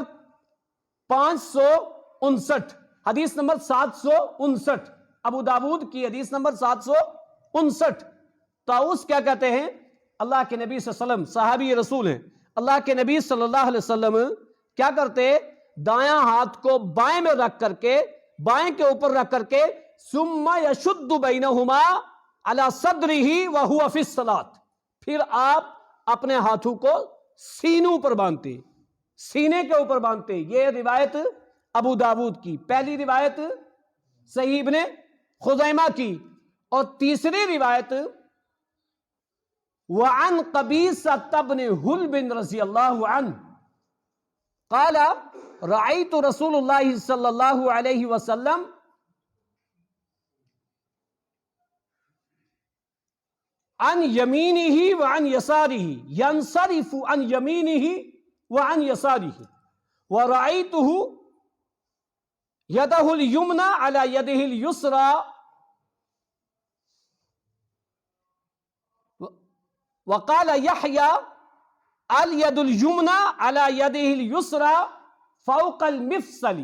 559، حدیث نمبر 759، ابو داود کی حدیث نمبر 759۔ طاووس کیا کہتے ہیں؟ اللہ کے نبی صلی اللہ علیہ وسلم صحابی رسول ہیں، اللہ کے نبی صلی اللہ علیہ وسلم کیا کرتے؟ دایاں ہاتھ کو بائیں میں رکھ کر کے، بائیں کے اوپر رکھ کر کے، ثم یشد بینہما علی صدرہ وہو فی الصلاۃ، پھر آپ اپنے ہاتھوں کو سینوں پر باندھتے، سینے کے اوپر باندھتے۔ یہ روایت ابو داود کی، پہلی روایت صحیح ابن خزیمہ کی، اور تیسری روایت وعن قبیصۃ بن حلب رضی اللہ عنہ قال رأیت رسول اللہ صلی اللہ علیہ وسلم عن یمینہ وعن یسارہ ینصرف عن یمینہ وعن یسارہ ورأیتہ یدہ الیمنی علی یدہ الیسری وقال یحییٰ الید الیمنی علی یدہ الیسری فوق المفصل۔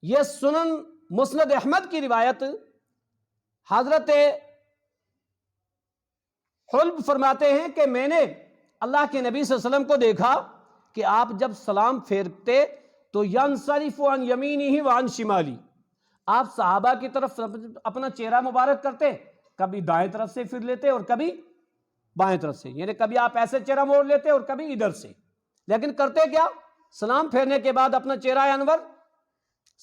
یہ سنن مسند احمد کی روایت، حضرت حلب فرماتے ہیں کہ میں نے اللہ کے نبی صلی اللہ علیہ وسلم کو دیکھا کہ آپ جب سلام پھیرتے تو ینصرف عن یمینہ وعن شمالہ، آپ صحابہ کی طرف اپنا چہرہ مبارک کرتے، کبھی دائیں طرف سے پھر لیتے اور کبھی بائیں طرف سے، یعنی کبھی آپ ایسے چہرہ موڑ لیتے اور کبھی ادھر سے، لیکن کرتے کیا؟ سلام پھیرنے کے بعد اپنا چہرہ انور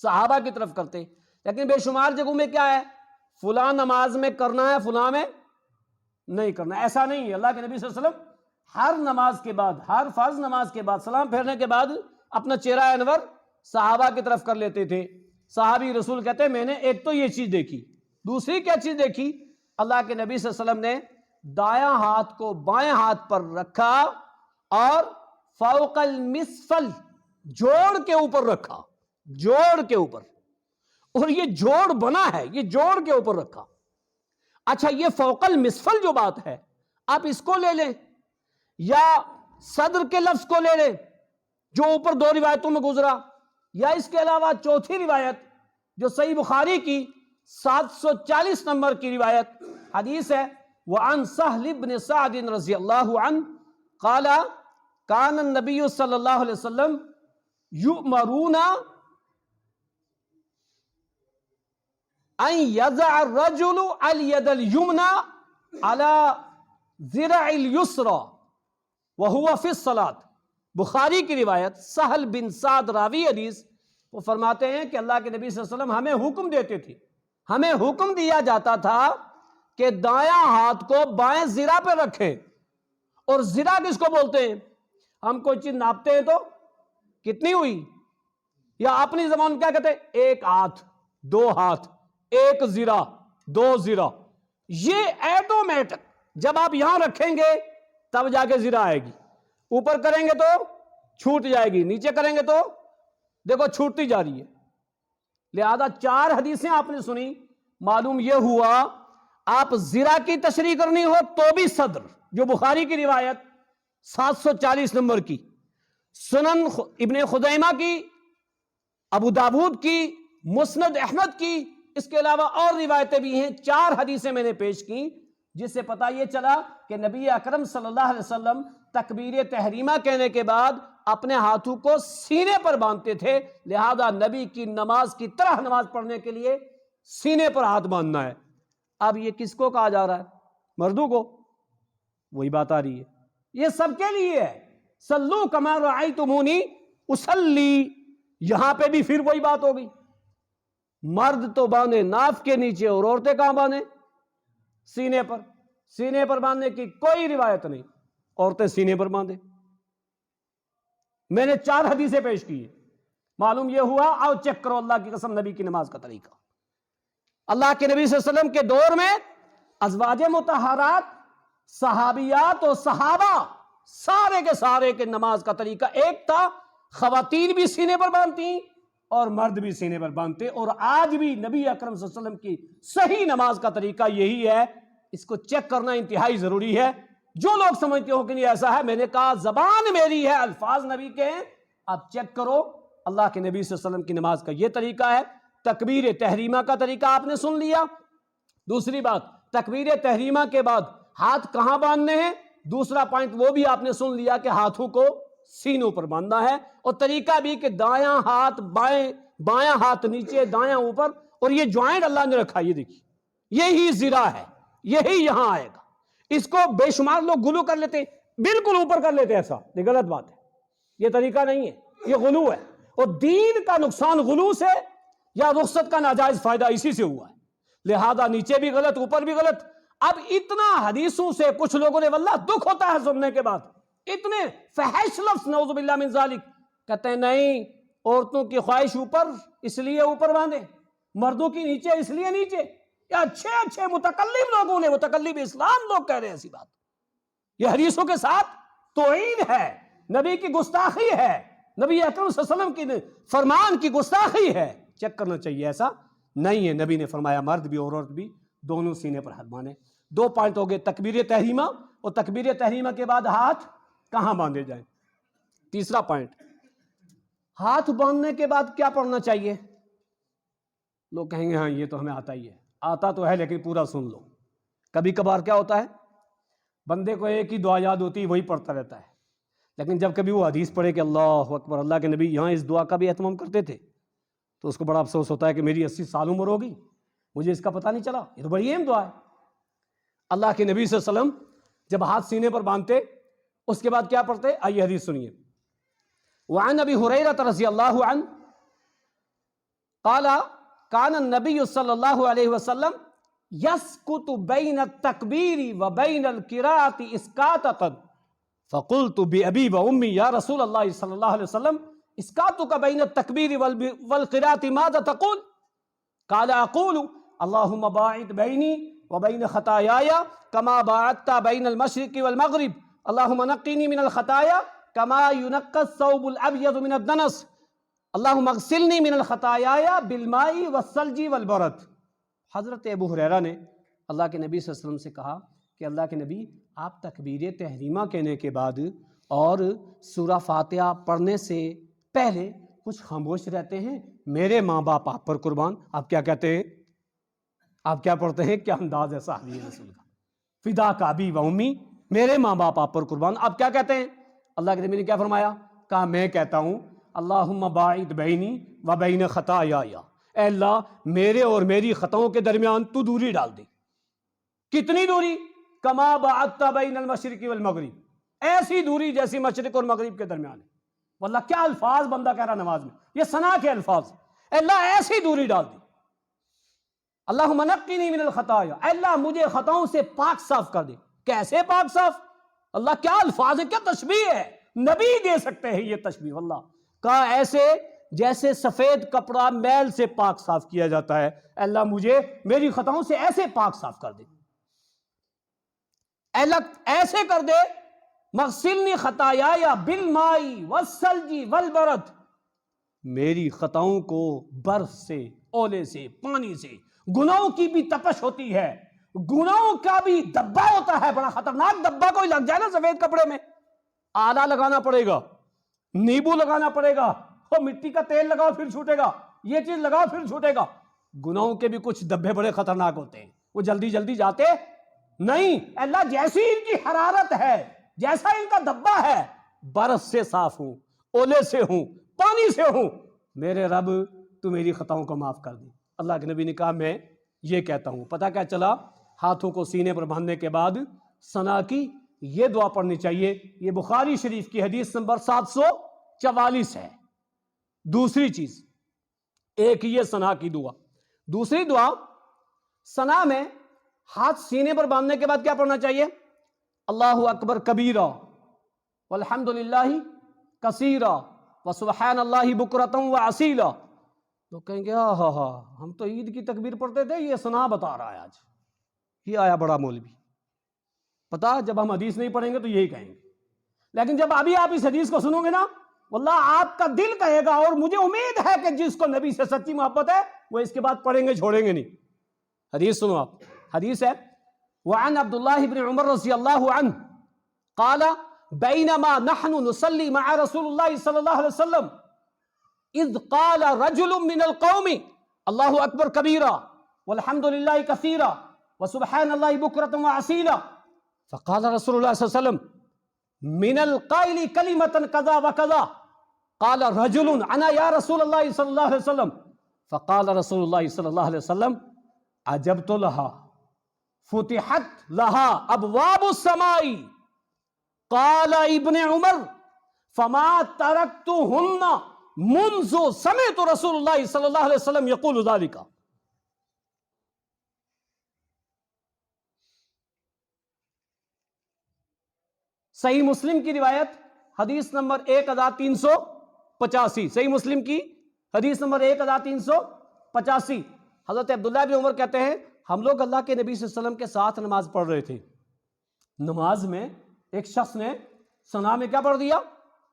صحابہ کی طرف کرتے۔ لیکن بے شمار جگہوں میں کیا ہے؟ فلاں نماز میں کرنا ہے، فلاں میں نہیں کرنا، ایسا نہیں ہے۔ اللہ کے نبی صلی اللہ علیہ وسلم ہر نماز کے بعد، ہر فرض نماز کے بعد سلام پھیرنے کے بعد اپنا چہرہ انور صحابہ کی طرف کر لیتے تھے۔ صحابی رسول کہتے ہیں میں نے ایک تو یہ چیز دیکھی، دوسری کیا چیز دیکھی؟ اللہ کے نبی صلی اللہ علیہ وسلم نے دایاں ہاتھ کو بائیں ہاتھ پر رکھا اور فوق المسفل، جوڑ کے اوپر رکھا، جوڑ کے اوپر، اور یہ جوڑ بنا ہے، یہ جوڑ کے اوپر رکھا۔ اچھا، یہ فوق المسفل جو بات ہے، آپ اس کو لے لیں یا صدر کے لفظ کو لے لیں جو اوپر دو روایتوں میں گزرا، یا اس کے علاوہ چوتھی روایت جو صحیح بخاری کی 740 نمبر کی روایت حدیث ہے، وعن سہل بن سعد رضی اللہ عنہ قال کان النبی صلی اللہ علیہ وسلم یؤمرون ان یضع الرجل الید الیمنی علی ذرع الیسری وہو فی الصلاۃ۔ بخاری کی روایت، سہل بن سعد راوی حدیث، وہ فرماتے ہیں کہ اللہ کے نبی صلی اللہ علیہ وسلم ہمیں حکم دیتے تھے، ہمیں حکم دیا جاتا تھا کہ دایاں ہاتھ کو بائیں ذرا پہ رکھیں۔ اور ذرا کس کو بولتے ہیں؟ ہم کوئی چیز ناپتے ہیں تو کتنی ہوئی، یا اپنی زبان میں کیا کہتے ہیں؟ ایک ہاتھ، دو ہاتھ، ایک ذرا، دو ذرا۔ یہ ایٹومیٹک جب آپ یہاں رکھیں گے تب جا کے ذرا آئے گی، اوپر کریں گے تو چھوٹ جائے گی، نیچے کریں گے تو دیکھو چھوٹتی جا رہی ہے۔ لہذا 4 حدیثیں آپ نے سنی، معلوم یہ ہوا آپ زرا کی تشریح کرنی ہو تو بھی صدر، جو بخاری کی روایت 740 نمبر کی، سنن ابن خزیمہ کی، ابو داود کی، مسند احمد کی، اس کے علاوہ اور روایتیں بھی ہیں، 4 حدیثیں میں نے پیش کی، جس سے پتہ یہ چلا کہ نبی اکرم صلی اللہ علیہ وسلم تکبیر تحریمہ کہنے کے بعد اپنے ہاتھوں کو سینے پر باندھتے تھے، لہذا نبی کی نماز کی طرح نماز پڑھنے کے لیے سینے پر ہاتھ باندھنا ہے۔ اب یہ کس کو کہا جا رہا ہے؟ مردوں کو، وہی بات آ رہی ہے، یہ سب کے لیے ہے، صلو کما رأیتمونی اصلی، یہاں پہ بھی پھر وہی بات ہوگی، مرد تو باندھے ناف کے نیچے اور عورتیں کہاں باندھیں؟ سینے پر، سینے پر باندھنے کی کوئی روایت نہیں، عورتیں سینے پر باندھیں۔ میں نے 4 حدیثیں پیش کی ہیں، معلوم یہ ہوا، آؤ چیک کرو اللہ کی قسم نبی کی نماز کا طریقہ۔ اللہ کے نبی صلی اللہ علیہ وسلم کے دور میں ازواج مطہرات، صحابیات اور صحابہ سارے کے سارے کے نماز کا طریقہ ایک تھا، خواتین بھی سینے پر باندھتی اور مرد بھی سینے پر باندھتے، اور آج بھی نبی اکرم صلی اللہ علیہ وسلم کی صحیح نماز کا طریقہ یہی ہے۔ اس کو چیک کرنا انتہائی ضروری ہے۔ جو لوگ سمجھتے ہو کہ نہیں ایسا ہے، میں نے کہا زبان میری ہے، الفاظ نبی کے ہیں، آپ چیک کرو، اللہ کے نبی صلی اللہ علیہ وسلم کی نماز کا یہ طریقہ ہے۔ تکبیر تحریمہ کا طریقہ آپ نے سن لیا۔ دوسری بات، تکبیر تحریمہ کے بعد ہاتھ کہاں باندھنے ہیں، دوسرا پوائنٹ وہ بھی آپ نے سن لیا کہ ہاتھوں کو سینوں پر باندھنا ہے، اور طریقہ بھی کہ دایاں ہاتھ بائیں، بایاں ہاتھ نیچے، دایاں اوپر، اور یہ جوائنٹ اللہ نے رکھا، یہ دیکھیے، یہی زرا ہے، یہی یہاں آئے گا۔ اس کو بے شمار لوگ غلو کر لیتے، بالکل اوپر کر لیتے، ایسا یہ غلط بات ہے، یہ طریقہ نہیں ہے، یہ غلو ہے، اور دین کا نقصان غلو سے یا رخصت کا ناجائز فائدہ اسی سے ہوا ہے، لہذا نیچے بھی غلط، اوپر بھی غلط۔ اب اتنا حدیثوں سے کچھ لوگوں نے واللہ دکھ ہوتا ہے سننے کے بعد، اتنے فحش لفظ، نعوذ باللہ من ذالک، کہتے ہیں نہیں عورتوں کی خواہش اوپر اس لیے اوپر باندھے، مردوں کی نیچے اس لیے نیچے۔ یہ اچھے اچھے متکلم لوگوں نے، متکلم اسلام لوگ کہہ رہے ہیں ایسی بات، یہ حدیثوں کے ساتھ توہین ہے، نبی کی گستاخی ہے، نبی اکرم صلی اللہ علیہ وسلم کی فرمان کی گستاخی ہے۔ چیک کرنا چاہیے، ایسا نہیں ہے، نبی نے فرمایا مرد بھی اور عورت بھی دونوں سینے پر ہاتھ باندھیں۔ 2 پوائنٹ ہو گئے، تکبیر تحریمہ، اور تکبیر تحریمہ کے بعد ہاتھ کہاں باندھے جائیں۔ تیسرا پوائنٹ، ہاتھ باندھنے کے بعد کیا پڑھنا چاہیے؟ لوگ کہیں گے ہاں یہ تو ہمیں آتا ہی ہے، آتا تو ہے لیکن پورا سن لو۔ کبھی کبھار کیا ہوتا ہے، بندے کو ایک ہی دعا یاد ہوتی ہے، وہی پڑھتا رہتا ہے، لیکن جب کبھی وہ حدیث پڑھے کہ اللہ اکبر، اللہ کے نبی یہاں اس دعا کا بھی اہتمام کرتے تھے، تو اس کو بڑا افسوس ہوتا ہے کہ میری 80 سال عمر ہوگی، مجھے اس کا پتہ نہیں چلا، یہ تو بڑی اہم دعا ہے۔ اللہ کے نبی صلی اللہ علیہ وسلم جب ہاتھ سینے پر باندھتے، اس کے بعد کیا پڑھتے؟ آئیے حدیث سنیے۔ وعن ابی ہریرہ رضی اللہ عنہ قال کان النبی صلی اللہ علیہ وسلم یسکت بین التکبیر و بین القراءۃ اسکاتۃ فقلت بأبی و امی یا رسول اللہ صلی اللہ علیہ وسلم اسکاتک بین التکبیر والقراءۃ ماذا تقول؟ قال اقول اللہم باعد بینی وبین خطایای کما باعدت بین المشرق والمغرب اللہم نقنی من الخطایا کما ینقی الثوب الابیض من الدنس اللہم اغسلنی من الخطایای بالماء والثلج والبرد۔ حضرت ابو ہریرہ نے اللہ کے نبی صلی اللہ علیہ وسلم سے کہا کہ اللہ کے نبی، آپ تکبیر تحریمہ کہنے کے بعد اور سورہ فاتحہ پڑھنے سے پہلے کچھ خاموش رہتے ہیں، میرے ماں باپ آپ پر قربان۔ آپ کیا کہتے ہیں؟ آپ کیا پڑھتے ہیں؟ کیا انداز ہے صحابی رسول کا، فدا کا ابی و امی، میرے ماں باپ آپ پر قربان۔ آپ کیا کہتے ہیں؟ اللہ کے نبی نے کیا فرمایا؟ کہا میں کہتا ہوں اللہم باعد بینی و بین خطایای، اے اللہ میرے اور میری خطاؤں کے درمیان تو دوری ڈال دے۔ کتنی دوری؟ کما باعدت بین المشرق والمغرب، ایسی دوری جیسی مشرق اور مغرب کے درمیان ہے۔ واللہ کیا الفاظ بندہ کہہ رہا نماز میں، یہ ثنا کے الفاظ، اے اللہ ایسی دوری ڈال دی۔ اللہم نقنی من الخطایا، اے اللہ مجھے خطاؤں سے پاک صاف کر دے۔ کیسے پاک صاف؟ اللہ کیا الفاظ ہے، کیا تشبیہ ہے، نبی دے سکتے ہیں یہ تشبیہ۔ واللہ کہا ایسے جیسے سفید کپڑا میل سے پاک صاف کیا جاتا ہے، اے اللہ مجھے میری خطاؤں سے ایسے پاک صاف کر دے، اے اللہ ایسے کر دے۔ مغسلنی خطایای بالماء والثلج والبرد، میری خطاؤں کو برف سے اولے سے، پانی سے. گناہوں کی بھی تپش ہوتی ہے، گناہوں کا بھی دبا ہوتا ہے، بڑا خطرناک دبا. کوئی لگ جائے نا سفید کپڑے میں، آلہ لگانا پڑے گا، نیبو لگانا پڑے گا، اور مٹی کا تیل لگاؤ پھر چھوٹے گا، یہ چیز لگاؤ پھر چھوٹے گا. گناہوں کے بھی کچھ دبے بڑے خطرناک ہوتے ہیں، وہ جلدی جلدی جاتے نہیں. اللہ جیسی ان کی حرارت ہے، جیسا ان کا دبا ہے، برف سے صاف ہوں، اولے سے ہوں، پانی سے ہوں، میرے رب تو میری خطاؤں کو معاف کر دی. اللہ کے نبی نے کہا میں یہ کہتا ہوں. پتہ کیا چلا؟ ہاتھوں کو سینے پر باندھنے کے بعد ثنا کی یہ دعا پڑھنی چاہیے. یہ بخاری شریف کی حدیث نمبر 744 ہے. دوسری چیز، ایک یہ ثنا کی دعا. دوسری دعا، ثنا میں ہاتھ سینے پر باندھنے کے بعد کیا پڑھنا چاہیے؟ اللہ اکبر کبیرہ والحمد للہ کثیرہ وسبحان اللہ بکرۃ واسیلہ. تو کہیں گے ہاں ہاں ہاں، ہم تو عید کی تکبیر پڑھتے تھے، یہ ثنا بتا رہا ہے آج، یہ آیا بڑا مولوی. پتا جب ہم حدیث نہیں پڑھیں گے تو یہی کہیں گے. لیکن جب ابھی آپ اس حدیث کو سنو گے نا، واللہ آپ کا دل کہے گا، اور مجھے امید ہے کہ جس کو نبی سے سچی محبت ہے وہ اس کے بعد پڑھیں گے، چھوڑیں گے نہیں. حدیث سنو آپ. حدیث ہے وعن عبداللہ بن عمر رضی اللہ عنہ قال بینما نحن نصلی مع رسول اللہ صلی اللہ علیہ وسلم اذ قال رجل من القوم اللہ اکبر کبیرہ والحمد للہ کثیرہ وسبحان اللہ بکرۃ واسیلہ فقال رسول اللہ صلی اللہ علیہ وسلم من القائل کلمة کذا وکذا قال رجل انا یا رسول اللہ صلی اللہ علیہ وسلم فقال رسول اللہ صلی اللہ علیہ وسلم عجبت لها فتحت لها ابواب السماء قال ابن عمر فما ترکتهن منذ سمعت رسول اللہ صلی اللہ علیہ وسلم یقول ذلك. صحیح مسلم کی روایت حدیث نمبر 1385. صحیح مسلم کی حدیث نمبر 1385. حضرت عبداللہ بن عمر کہتے ہیں ہم لوگ اللہ کے نبی صلی اللہ علیہ وسلم کے ساتھ نماز پڑھ رہے تھے. نماز میں ایک شخص نے ثنا میں کیا پڑھ دیا؟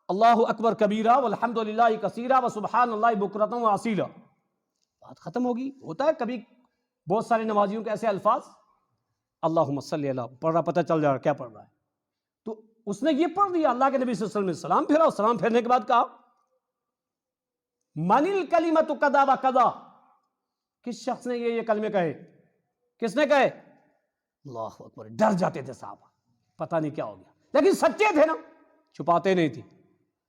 اللہ اکبر کبیرہ والحمد للہ کثیرہ وسبحان اللہ بکرۃ واسیلہ. بات ختم ہوگی. ہوتا ہے کبھی بہت سارے نمازیوں کے ایسے الفاظ، اللہم صلی اللہ پڑھ رہا، پتہ چل جا رہا کیا پڑھ رہا ہے. تو اس نے یہ پڑھ دیا. اللہ کے نبی صلی اللہ علیہ وسلم نے سلام پھیرا، سلام پھیرنے کے بعد کہا من الکلمۃ کذا وکذا. کس شخص نے یہ کلمے کہے؟ کس نے کہے؟ اللہ اکبر. ڈر جاتے تھے صاحب، پتہ نہیں کیا ہو گیا، لیکن سچے تھے نا، چھپاتے نہیں تھے.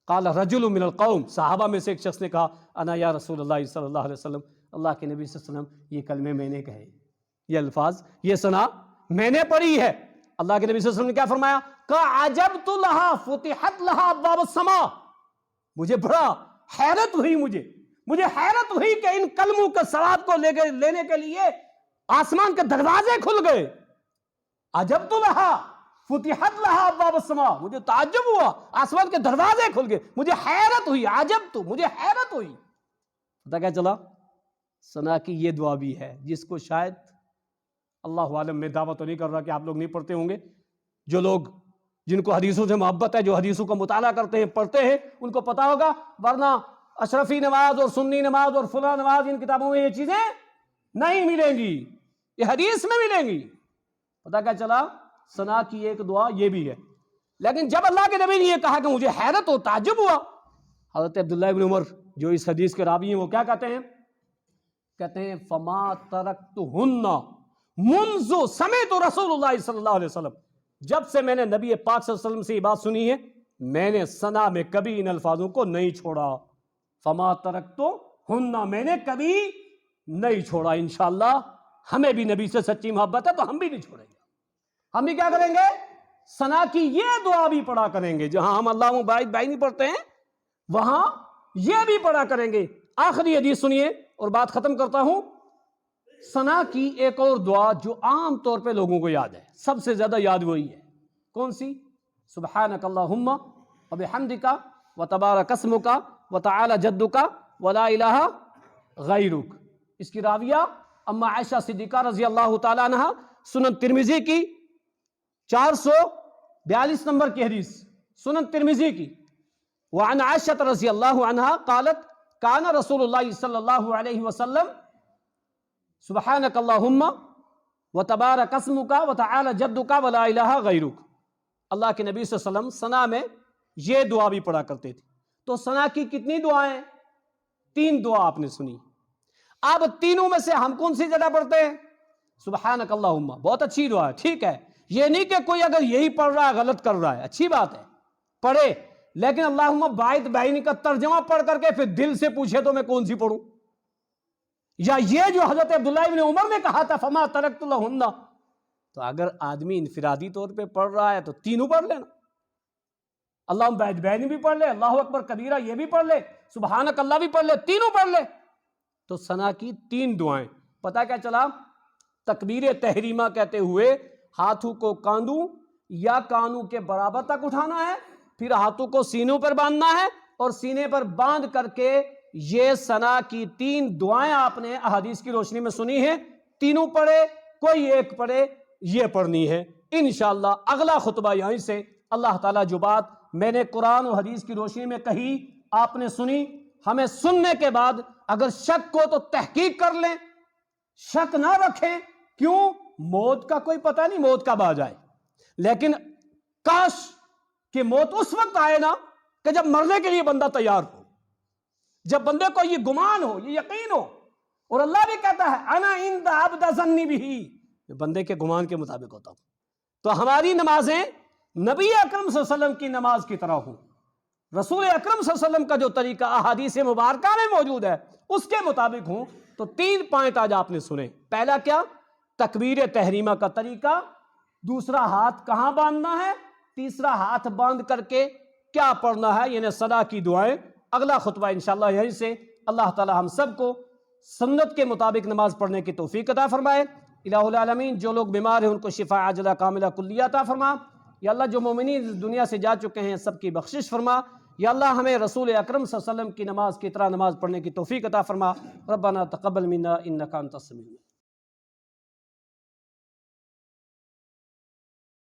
قال رجل من القوم، صحابہ میں سے ایک شخص نے کہا انا یا رسول اللہ صلی اللہ علیہ وسلم، اللہ کے نبی صلی اللہ علیہ وسلم یہ کلمے میں نے کہے، یہ الفاظ، یہ ثنا میں نے پڑھی ہے. اللہ کے نبی صلی اللہ علیہ وسلم نے کیا فرمایا؟ کہا عجبت لها فتحت لها ابواب السماء. مجھے بڑا حیرت ہوئی، مجھے حیرت ہوئی کہ ان کلموں کے ثواب کو لینے کے لیے آسمان کے دروازے کھل گئے. عجبت لها فتحت لها ابواب السماء. مجھے تعجب ہوا، آسمان کے دروازے کھل گئے. مجھے حیرت ہوئی، عجبت، مجھے حیرت ہوئی. پتہ کیا چلا؟ ثنا کی یہ دعا بھی ہے جس کو شاید اللہ عالم، میں دعویٰ تو نہیں کر رہا کہ آپ لوگ نہیں پڑھتے ہوں گے. جو لوگ جن کو حدیثوں سے محبت ہے، جو حدیثوں کا مطالعہ کرتے ہیں، پڑھتے ہیں، ان کو پتا ہوگا. ورنہ اشرفی نماز اور سنی نماز اور فلاں نماز، ان کتابوں میں یہ چیزیں نہیں ملیں گی، یہ حدیث میں ملیں گی. پتہ کیا چلا؟ ثنا کی ایک دعا یہ بھی ہے. لیکن جب اللہ کے نبی نے یہ کہا کہ مجھے حیرت ہو، تعجب ہوا، حضرت عبداللہ بن عمر جو اس حدیث کے راوی ہیں وہ کیا کہتے ہیں؟ کہتے ہیں فما ترکتہن منذ سمعت رسول اللہ صلی اللہ علیہ وسلم. جب سے میں نے نبی پاک صلی اللہ علیہ وسلم سے یہ بات سنی ہے، میں نے ثنا میں کبھی ان الفاظوں کو نہیں چھوڑا. فما ترکتہن، میں نے کبھی نہیں چھوڑا. انشاءاللہ ہمیں بھی نبی سے سچی محبت ہے تو ہم بھی نہیں چھوڑیں گے. ہم بھی کیا کریں گے؟ ثنا کی یہ دعا بھی پڑھا کریں گے. جہاں ہم اللہ بائی نہیں پڑھتے ہیں وہاں یہ بھی پڑھا کریں گے. آخری حدیث سنیے اور بات ختم کرتا ہوں. ثنا کی ایک اور دعا جو عام طور پہ لوگوں کو یاد ہے، سب سے زیادہ یاد وہی ہے. کون سی؟ سبحانک اللہم وبحمدک وتبارک اسمک وتعالی جدک ولا الہ غیرک. اس کی راویہ اما عائشہ صدیقہ رضی اللہ تعالی عنہ، سنن ترمذی کی 442 نمبر کی حدیث، سنن ترمذی کی. وعن عائشہ رضی اللہ عنہ قالت کان رسول اللہ صلی اللہ علیہ وسلم سبحانک اللہم و تبارک اسمک و تعالی جدک و لا الہ غیرک۔ اللہ کے نبی صلی اللہ علیہ وسلم ثنا میں یہ دعا بھی پڑھا کرتے تھے۔ تو ثنا کی کتنی دعائیں؟ 3 دعا آپ نے سنی۔ اب تینوں میں سے ہم کون سی زیادہ پڑھتے ہیں؟ سبحانک اللہم، بہت اچھی دعا ہے، ٹھیک ہے، یہ نہیں کہ کوئی اگر یہی پڑھ رہا ہے غلط کر رہا ہے، اچھی بات ہے پڑھے، لیکن اللہم باعث بعینی کا ترجمہ پڑھ کر کے پھر دل سے پوچھے تو میں کون سی پڑھوں؟ یا یہ جو حضرت عبداللہ ابن عمر نے کہا تھا فما ترکت لہن، تو اگر آدمی انفرادی طور پہ پڑھ رہا ہے تو تینوں پڑھ لینا، اللہم باعث بعینی بھی پڑھ لے، اللہ اکبر کبیرہ یہ بھی پڑھ لے، سبحانک اللہ بھی پڑھ لے، تینوں پڑھ لے۔ تو ثنا کی 3 دعائیں۔ پتہ کیا چلا؟ تکبیر تحریمہ کہتے ہوئے ہاتھوں کو کاندوں یا کانوں کے برابر تک اٹھانا ہے، پھر ہاتھوں کو سینوں پر باندھنا ہے، اور سینے پر باندھ کر کے یہ ثنا کی 3 دعائیں آپ نے احادیث کی روشنی میں سنی ہیں، تینوں پڑھے، کوئی ایک پڑھے، یہ پڑھنی ہے انشاءاللہ۔ اگلا خطبہ یہیں سے اللہ تعالیٰ جو بات میں نے قرآن و حدیث کی روشنی میں کہی آپ نے سنی، ہمیں سننے کے بعد اگر شک ہو تو تحقیق کر لیں، شک نہ رکھیں، کیوں؟ موت کا کوئی پتہ نہیں موت کب آ جائے، لیکن کاش کہ موت اس وقت آئے نا کہ جب مرنے کے لیے بندہ تیار ہو، جب بندے کو یہ گمان ہو، یہ یقین ہو، اور اللہ بھی کہتا ہے انا عند عبد ظنی بہ، بندے کے گمان کے مطابق ہوتا ہوں۔ تو ہماری نمازیں نبی اکرم صلی اللہ علیہ وسلم کی نماز کی طرح ہوں، رسول اکرم صلی اللہ علیہ وسلم کا جو طریقہ احادیث مبارکہ میں موجود ہے اس کے مطابق ہوں۔ تو 3 پوائنٹ آج آپ نے سنے۔ پہلا کیا؟ تکبیر تحریمہ کا طریقہ، دوسرا ہاتھ کہاں باندھنا ہے، تیسرا ہاتھ باندھ کر کے کیا پڑھنا ہے، یعنی ثنا کی دعائیں۔ اگلا خطبہ انشاءاللہ یہیں سے اللہ تعالی ہم سب کو سنت کے مطابق نماز پڑھنے کی توفیق عطا فرمائے۔ الہ العالمین، جو لوگ بیمار ہیں ان کو شفا عاجلہ کاملہ کلیہ عطا فرما۔ یا اللہ جو مومنین اس دنیا سے جا چکے ہیں سب کی بخشش فرما۔ یا اللہ ہمیں رسول اکرم صلی اللہ علیہ وسلم کی نماز کی طرح نماز پڑھنے کی توفیق عطا فرما۔ ربنا تقبل منا انک انت السمیع العلیم۔